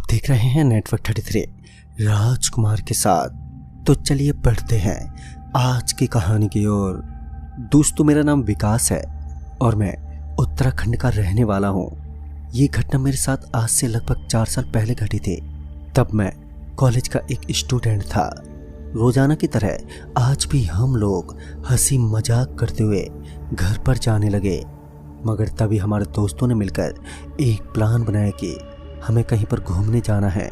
देख रहे हैं नेटवर्क 33 राजकुमार के साथ। तो चलिए बढ़ते हैं आज की कहानी की ओर। दोस्तों, मेरा नाम विकास है और मैं उत्तराखंड का रहने वाला हूँ। ये घटना मेरे साथ आज से लगभग 4 साल पहले घटी थी। तब मैं कॉलेज का एक स्टूडेंट था। रोजाना की तरह आज भी हम लोग हंसी मजाक करते हुए घर पर जाने लगे, मगर तभी हमारे दोस्तों ने मिलकर एक प्लान बनाया कि हमें कहीं पर घूमने जाना है।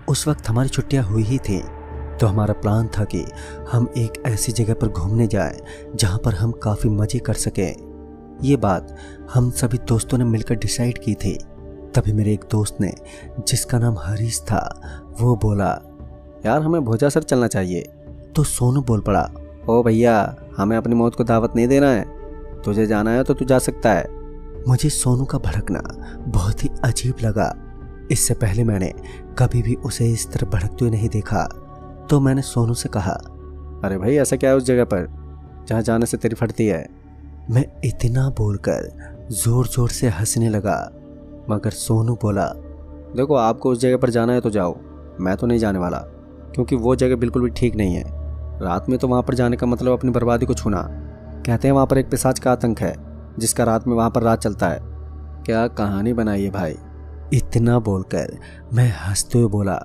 उस वक्त हमारी छुट्टियां हुई ही थी, तो हमारा प्लान था कि हम एक ऐसी जगह पर घूमने जाएं जहां पर हम काफ़ी मज़े कर सकें। ये बात हम सभी दोस्तों ने मिलकर डिसाइड की थी। तभी मेरे एक दोस्त ने, जिसका नाम हरीश था, वो बोला, यार हमें भोजासर चलना चाहिए। तो सोनू बोल पड़ा, ओ भैया, हमें अपनी मौत को दावत नहीं देना है। तुझे जाना है तो तू जा सकता है। मुझे सोनू का भड़कना बहुत ही अजीब लगा। इससे पहले मैंने कभी भी उसे इस तरह भड़कते हुए नहीं देखा। तो मैंने सोनू से कहा, अरे भाई, ऐसा क्या है उस जगह पर जहाँ जाने से तेरी फटती है? मैं इतना बोलकर जोर जोर से हंसने लगा, मगर सोनू बोला, देखो, आपको उस जगह पर जाना है तो जाओ, मैं तो नहीं जाने वाला, क्योंकि वो जगह बिल्कुल भी ठीक नहीं है। रात में तो वहाँ पर जाने का मतलब अपनी बर्बादी को छूना। कहते हैं वहाँ पर एक पिशाच का आतंक है, जिसका रात में वहाँ पर राज चलता है। क्या कहानी बनाई है भाई। इतना बोलकर मैं हंसते हुए बोला,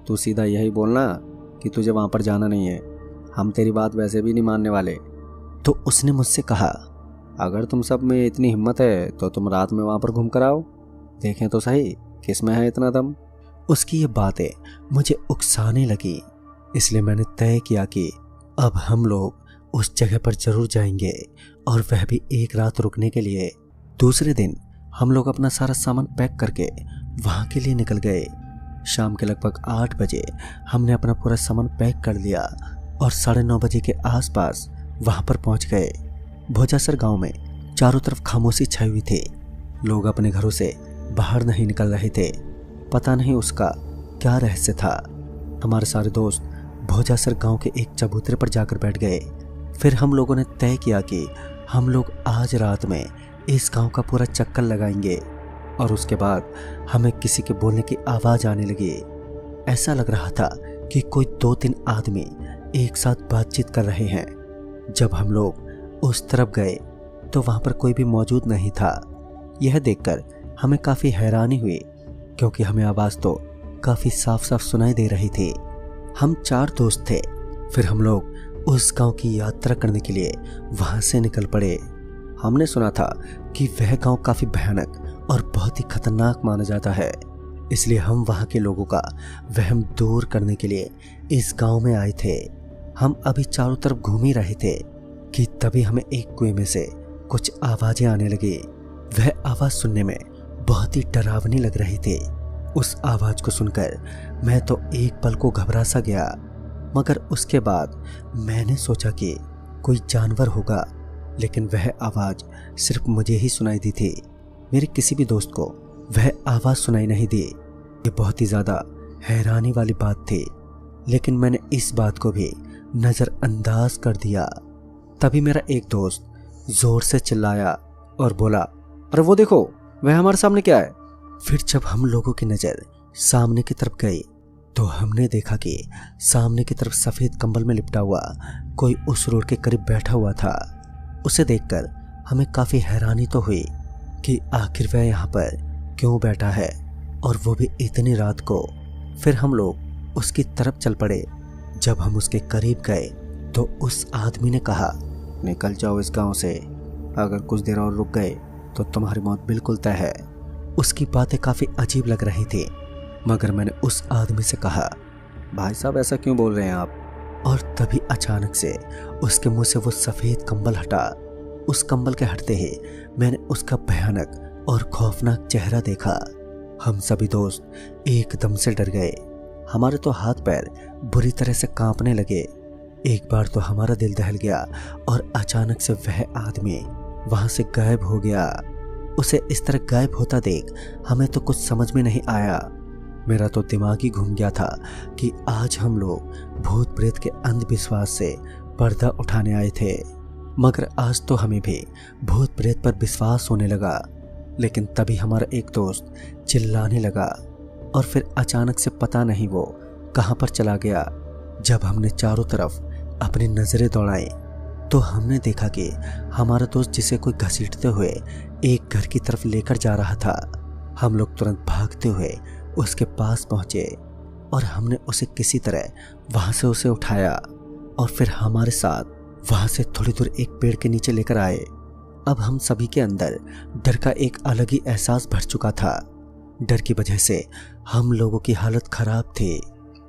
तू सीधा यही बोलना कि तुझे वहाँ पर जाना नहीं है, हम तेरी बात वैसे भी नहीं मानने वाले। तो उसने मुझसे कहा, अगर तुम सब में इतनी हिम्मत है तो तुम रात में वहाँ पर घूम कर आओ, देखें तो सही किस में है इतना दम। उसकी ये बातें मुझे उकसाने लगी, इसलिए मैंने तय किया कि अब हम लोग उस जगह पर जरूर जाएंगे, और वह भी एक रात रुकने के लिए। दूसरे दिन हम लोग अपना सारा सामान पैक करके वहाँ के लिए निकल गए। शाम के लगभग 8 बजे हमने अपना पूरा सामान पैक कर लिया और 9:30 बजे के आसपास वहाँ पर पहुँच गए। भोजासर गांव में चारों तरफ खामोशी छाई हुई थी। लोग अपने घरों से बाहर नहीं निकल रहे थे। पता नहीं उसका क्या रहस्य था। हमारे सारे दोस्त भोजासर गांव के एक चबूतरे पर जाकर बैठ गए। फिर हम लोगों ने तय किया कि हम लोग आज रात में इस गांव का पूरा चक्कर लगाएंगे, और उसके बाद हमें किसी के बोलने की आवाज़ आने लगी। ऐसा लग रहा था कि कोई 2-3 आदमी एक साथ बातचीत कर रहे हैं। जब हम लोग उस तरफ गए तो वहाँ पर कोई भी मौजूद नहीं था। यह देखकर हमें काफ़ी हैरानी हुई, क्योंकि हमें आवाज़ तो काफ़ी साफ साफ सुनाई दे रही थी। हम 4 दोस्त थे। फिर हम लोग उस गांव की यात्रा करने के लिए वहाँ से निकल पड़े। हमने सुना था कि वह गांव काफ़ी भयानक और बहुत ही खतरनाक माना जाता है, इसलिए हम वहाँ के लोगों का वहम दूर करने के लिए इस गांव में आए थे। हम अभी चारों तरफ घूम ही रहे थे कि तभी हमें एक कुएं में से कुछ आवाज़ें आने लगी। वह आवाज़ सुनने में बहुत ही डरावनी लग रही थी। उस आवाज़ को सुनकर मैं तो एक पल को घबरा सा गया, मगर उसके बाद मैंने सोचा कि कोई जानवर होगा, लेकिन वह आवाज़ सिर्फ मुझे ही सुनाई दी थी। मेरे किसी भी दोस्त को वह आवाज़ सुनाई नहीं दी। ये बहुत ही ज़्यादा हैरानी वाली बात थी, लेकिन मैंने इस बात को भी नज़रअंदाज कर दिया। तभी मेरा एक दोस्त ज़ोर से चिल्लाया और बोला, अरे वो देखो, वह हमारे सामने क्या है। फिर जब हम लोगों की नज़र सामने की तरफ गई तो हमने देखा कि सामने की तरफ सफ़ेद कंबल में लिपटा हुआ कोई उस रोड के करीब बैठा हुआ था। उसे देखकर हमें काफ़ी हैरानी तो हुई कि आखिर वह यहाँ पर क्यों बैठा है, और वो भी इतनी रात को। फिर हम लोग उसकी तरफ चल पड़े। जब हम उसके करीब गए तो उस आदमी ने कहा, निकल जाओ इस गांव से, अगर कुछ देर और रुक गए तो तुम्हारी मौत बिल्कुल तय है। उसकी बातें काफ़ी अजीब लग रही थी, मगर मैंने उस आदमी से कहा, भाई साहब, ऐसा क्यों बोल रहे हैं आप? और तभी अचानक से उसके मुंह से वो सफ़ेद कंबल हटा। उस कंबल के हटते ही मैंने उसका भयानक और खौफनाक चेहरा देखा। हम सभी दोस्त एकदम से डर गए। हमारे तो हाथ पैर बुरी तरह से कांपने लगे। एक बार तो हमारा दिल दहल गया, और अचानक से वह आदमी वहाँ से गायब हो गया। उसे इस तरह गायब होता देख हमें तो कुछ समझ में नहीं आया। मेरा तो दिमाग ही घूम गया था कि आज हम लोग भूत प्रेत के अंधविश्वास से पर्दा उठाने आए थे, मगर आज तो हमें भी भूत प्रेत पर विश्वास होने लगा। लेकिन तभी हमारा एक दोस्त चिल्लाने लगा, और फिर अचानक से पता नहीं वो कहाँ पर चला गया। जब हमने चारों तरफ अपनी नजरें दौड़ाई तो हमने देखा कि हमारा दोस्त जिसे कोई घसीटते हुए एक घर की तरफ लेकर जा रहा था। हम लोग तुरंत भागते हुए उसके पास पहुंचे और हमने उसे किसी तरह वहां से उसे उठाया और फिर हमारे साथ वहां से थोड़ी दूर एक पेड़ के नीचे लेकर आए। अब हम सभी के अंदर डर का एक अलग ही एहसास भर चुका था। डर की वजह से हम लोगों की हालत खराब थी।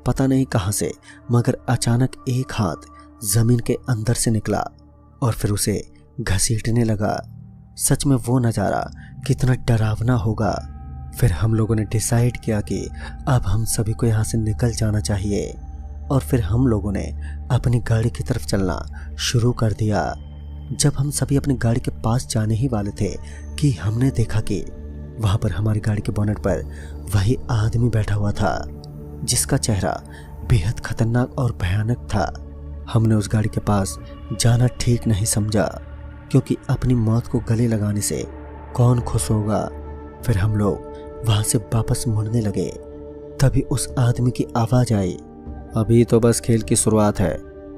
पता नहीं कहां से मगर अचानक एक हाथ जमीन के अंदर से निकला और फिर उसे घसीटने लगा। सच में वो नज़ारा कितना डरावना होगा। फिर हम लोगों ने डिसाइड किया कि अब हम सभी को यहाँ से निकल जाना चाहिए और फिर हम लोगों ने अपनी गाड़ी की तरफ चलना शुरू कर दिया। जब हम सभी अपनी गाड़ी के पास जाने ही वाले थे कि हमने देखा कि वहाँ पर हमारी गाड़ी के बोनेट पर वही आदमी बैठा हुआ था जिसका चेहरा बेहद खतरनाक और भयानक था। हमने उस गाड़ी के पास जाना ठीक नहीं समझा क्योंकि अपनी मौत को गले लगाने से कौन खुश होगा। फिर हम लोग वहां से वापस मुड़ने लगे, तभी उस आदमी की आवाज आई, अभी तो बस खेल की शुरुआत है।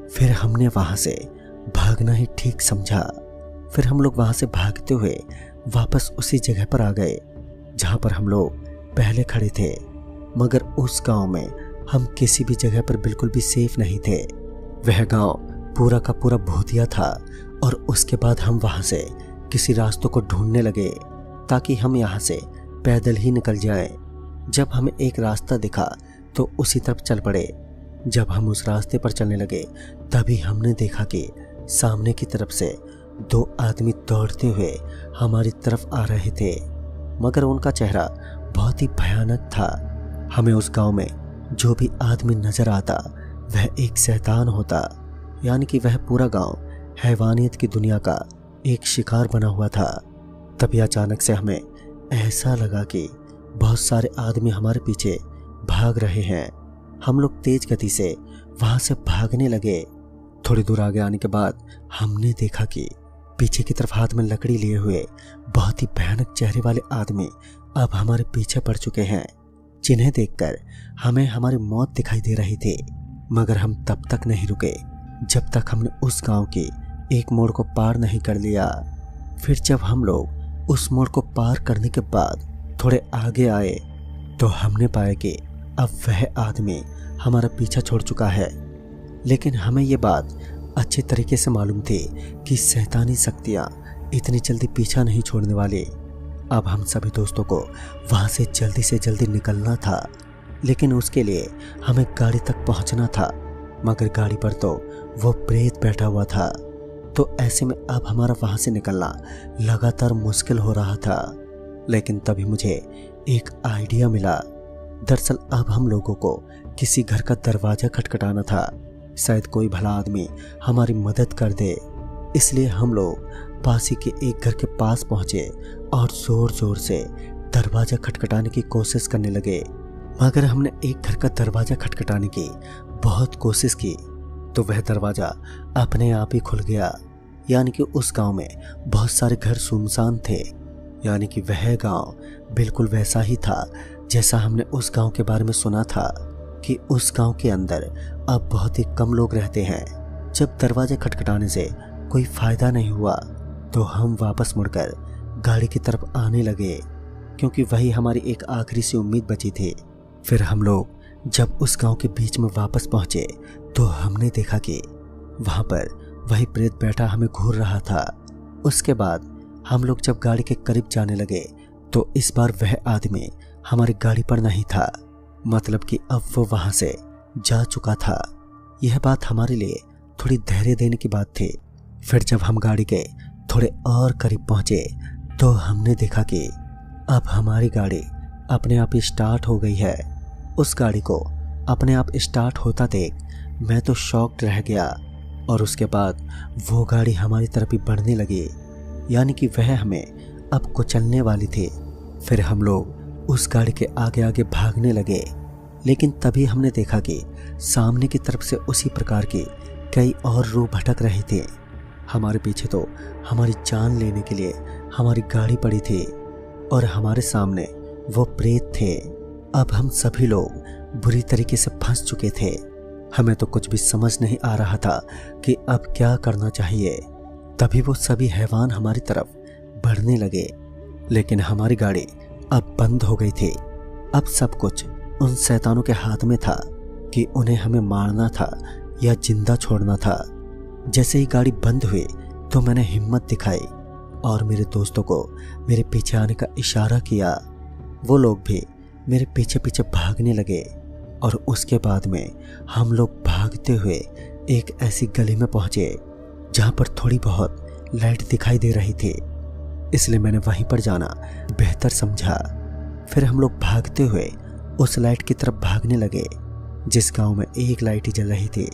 फिर हमने वहां से भागना ही ठीक समझा। फिर हम लोग वहां से भागते हुए वापस उसी जगह पर आ गए जहां पर हम लोग पहले खड़े थे। मगर उस गांव में हम किसी भी जगह पर बिल्कुल भी सेफ नहीं थे। वह गांव पूरा का पूरा भूतिया था और उसके बाद हम वहां से किसी रास्तों को ढूंढने लगे ताकि हम यहाँ से पैदल ही निकल जाएं। जब हमें एक रास्ता दिखा तो उसी तरफ चल पड़े। जब हम उस रास्ते पर चलने लगे तभी हमने देखा कि सामने की तरफ से दो आदमी दौड़ते हुए हमारी तरफ आ रहे थे, मगर उनका चेहरा बहुत ही भयानक था। हमें उस गांव में जो भी आदमी नजर आता वह एक शैतान होता, यानी कि वह पूरा गांव हैवानियत की दुनिया का एक शिकार बना हुआ था। तभी अचानक से हमें ऐसा लगा कि बहुत सारे आदमी हमारे पीछे भाग रहे हैं। हम लोग तेज गति से वहां से भागने लगे। थोड़ी दूर आगे आने के बाद हमने देखा कि पीछे की तरफ हाथ में लकड़ी लिए हुए बहुत ही भयानक चेहरे वाले आदमी अब हमारे पीछे पड़ चुके हैं, जिन्हें देखकर हमें हमारी मौत दिखाई दे रही थी। मगर हम तब तक नहीं रुके जब तक हमने उस गांव के एक मोड़ को पार नहीं कर लिया। फिर जब हम लोग उस मोड़ को पार करने के बाद थोड़े आगे आए तो हमने पाया कि अब वह आदमी हमारा पीछा छोड़ चुका है। लेकिन हमें ये बात अच्छे तरीके से मालूम थी कि शैतानी शक्तियाँ इतनी जल्दी पीछा नहीं छोड़ने वाली। अब हम सभी दोस्तों को वहाँ से जल्दी निकलना था, लेकिन उसके लिए हमें गाड़ी तक पहुँचना था। मगर गाड़ी पर तो वो प्रेत बैठा हुआ था, तो ऐसे में अब हमारा वहाँ से निकलना लगातार मुश्किल हो रहा था। लेकिन तभी मुझे एक आइडिया मिला। दरअसल अब हम लोगों को किसी घर का दरवाजा खटखटाना था, शायद कोई भला आदमी हमारी मदद कर दे। इसलिए हम लोग पास ही के एक घर के पास पहुंचे और जोर जोर से दरवाजा खटखटाने की कोशिश करने लगे। मगर हमने एक घर का दरवाजा खटखटाने की बहुत कोशिश की तो वह दरवाजा अपने आप ही खुल गया। यानी कि उस गांव में बहुत सारे घर सुनसान थे। यानी कि वह गांव बिल्कुल वैसा ही था जैसा हमने उस गांव के बारे में सुना था कि उस गांव के अंदर अब बहुत ही कम लोग रहते हैं। जब दरवाजे खटखटाने से कोई फायदा नहीं हुआ तो हम वापस मुड़कर गाड़ी की तरफ आने लगे, क्योंकि वही हमारी एक आखिरी सी उम्मीद बची थी। फिर हम लोग जब उस गांव के बीच में वापस पहुंचे तो हमने देखा कि वहां पर वही प्रेत बैठा हमें घूर रहा था। उसके बाद हम लोग जब गाड़ी के करीब जाने लगे तो इस बार वह आदमी हमारी गाड़ी पर नहीं था, मतलब कि अब वो वहां से जा चुका था। यह बात हमारे लिए थोड़ी धैर्य देने की बात थी। फिर जब हम गाड़ी के थोड़े और करीब पहुंचे तो हमने देखा कि अब हमारी गाड़ी अपने आप ही स्टार्ट हो गई है। उस गाड़ी को अपने आप स्टार्ट होता देख मैं तो शॉक्ड रह गया और उसके बाद वो गाड़ी हमारी तरफ ही बढ़ने लगी, यानी कि वह हमें अब कुचलने वाली थी। फिर हम लोग उस गाड़ी के आगे आगे भागने लगे, लेकिन तभी हमने देखा कि सामने की तरफ से उसी प्रकार की कई और रूह भटक रही थी। हमारे पीछे तो हमारी जान लेने के लिए हमारी गाड़ी पड़ी थी और हमारे सामने वो प्रेत थे। अब हम सभी लोग बुरी तरीके से फंस चुके थे। हमें तो कुछ भी समझ नहीं आ रहा था कि अब क्या करना चाहिए। तभी वो सभी हैवान हमारी तरफ बढ़ने लगे, लेकिन हमारी गाड़ी अब बंद हो गई थी। अब सब कुछ उन शैतानों के हाथ में था कि उन्हें हमें मारना था या जिंदा छोड़ना था। जैसे ही गाड़ी बंद हुई तो मैंने हिम्मत दिखाई और मेरे दोस्तों को मेरे पीछे आने का इशारा किया। वो लोग भी मेरे पीछे पीछे भागने लगे और उसके बाद में हम लोग भागते हुए एक ऐसी गली में पहुंचे जहां पर थोड़ी बहुत लाइट दिखाई दे रही थी, इसलिए मैंने वहीं पर जाना बेहतर समझा। फिर हम लोग भागते हुए उस लाइट की तरफ भागने लगे जिस गांव में एक लाइट ही जल रही थी।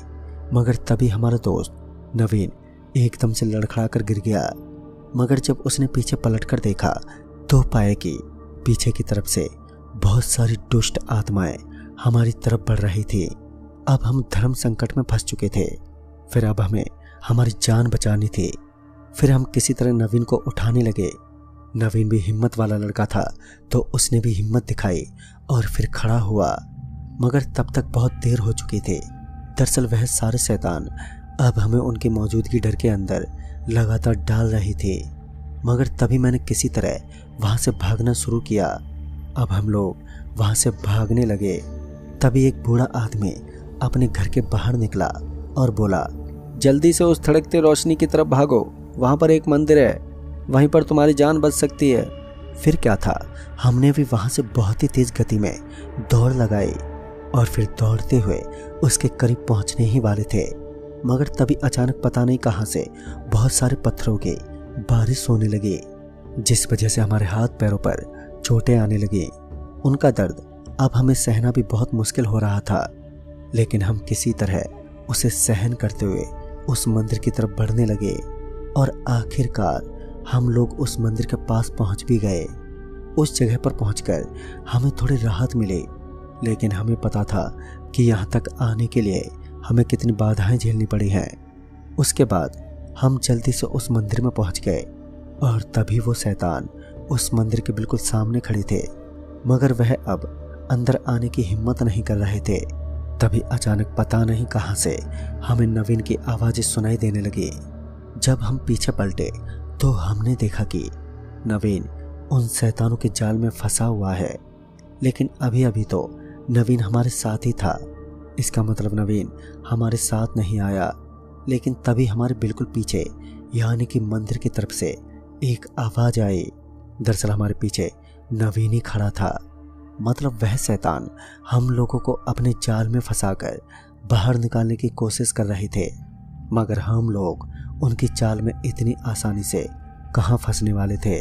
मगर तभी हमारा दोस्त नवीन एकदम से लड़खड़ा कर गिर गया। मगर जब उसने पीछे पलटकर देखा तो पाया कि पीछे की तरफ से बहुत सारी दुष्ट आत्माएं हमारी तरफ बढ़ रही थी। अब हम धर्म संकट में फंस चुके थे। फिर अब हमें हमारी जान बचानी थी। फिर हम किसी तरह नवीन को उठाने लगे। नवीन भी हिम्मत वाला लड़का था तो उसने भी हिम्मत दिखाई और फिर खड़ा हुआ। मगर तब तक बहुत देर हो चुकी थी। दरअसल वह सारे शैतान अब हमें उनकी मौजूदगी डर के अंदर लगातार डाल रही थी। मगर तभी मैंने किसी तरह वहां से भागना शुरू किया। अब हम लोग वहां से भागने लगे। तभी एक बूढ़ा आदमी अपने घर के बाहर निकला और बोला, जल्दी से उस धड़कते रोशनी की तरफ भागो, वहां पर एक मंदिर है, वहीं पर तुम्हारी जान बच सकती है। फिर क्या था, हमने भी वहां से बहुत ही तेज गति में दौड़ लगाई और फिर दौड़ते हुए उसके करीब पहुंचने ही वाले थे। मगर तभी अचानक पता नहीं कहां से बहुत सारे पत्थरों की बारिश होने लगी, जिस वजह से हमारे हाथ पैरों पर चोटें आने लगी। उनका दर्द अब हमें सहना भी बहुत मुश्किल हो रहा था, लेकिन हम किसी तरह उसे सहन करते हुए उस मंदिर की तरफ बढ़ने लगे और आखिरकार हम लोग उस मंदिर के पास पहुंच भी गए। उस जगह पर पहुंचकर हमें थोड़ी राहत मिली, लेकिन हमें पता था कि यहाँ तक आने के लिए हमें कितनी बाधाएं झेलनी पड़ी हैं। उसके बाद हम जल्दी से उस मंदिर में पहुंच गए और तभी वो शैतान उस मंदिर के बिल्कुल सामने खड़े थे, मगर वह अब अंदर आने की हिम्मत नहीं कर रहे थे। तभी अचानक पता नहीं कहां से हमें नवीन की आवाज़ें सुनाई देने लगी। जब हम पीछे पलटे तो हमने देखा कि नवीन उन शैतानों के जाल में फंसा हुआ है, लेकिन अभी अभी तो नवीन हमारे साथ ही था। इसका मतलब नवीन हमारे साथ नहीं आया। लेकिन तभी हमारे बिल्कुल पीछे यानी कि मंदिर की तरफ से एक आवाज़ आई। दरअसल हमारे पीछे नवीन ही खड़ा था। मतलब वह शैतान हम लोगों को अपने जाल में फंसाकर बाहर निकालने की कोशिश कर रहे थे, मगर हम लोग उनकी चाल में इतनी आसानी से कहाँ फंसने वाले थे।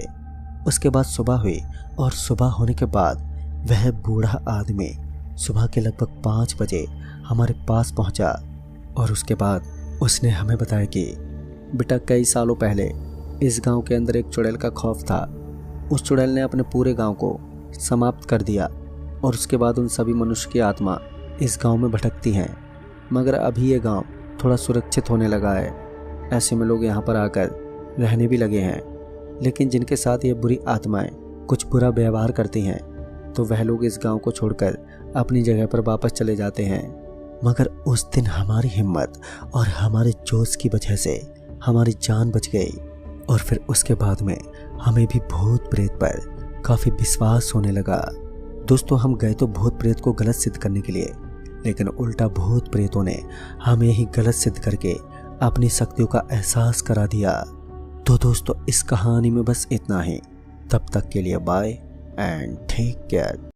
उसके बाद सुबह हुई और सुबह होने के बाद वह बूढ़ा आदमी सुबह के लगभग 5 बजे हमारे पास पहुंचा और उसके बाद उसने हमें बताया कि बेटा, कई सालों पहले इस गांव के अंदर एक चुड़ैल का खौफ था। उस चुड़ैल ने अपने पूरे गांव को समाप्त कर दिया और उसके बाद उन सभी मनुष्य की आत्मा इस गांव में भटकती हैं। मगर अभी ये गांव थोड़ा सुरक्षित होने लगा है। ऐसे में लोग यहाँ पर आकर रहने भी लगे हैं, लेकिन जिनके साथ ये बुरी आत्माएं कुछ बुरा व्यवहार करती हैं तो वह लोग इस गांव को छोड़कर अपनी जगह पर वापस चले जाते हैं। मगर उस दिन हमारी हिम्मत और हमारे जोश की वजह से हमारी जान बच गई और फिर उसके बाद में हमें भी भूत प्रेत पर काफ़ी विश्वास होने लगा। दोस्तों, हम गए तो भूत प्रेत को गलत सिद्ध करने के लिए, लेकिन उल्टा भूत प्रेतों ने हमें ही गलत सिद्ध करके अपनी शक्तियों का एहसास करा दिया। तो दोस्तों, इस कहानी में बस इतना ही। तब तक के लिए बाय एंड टेक केयर।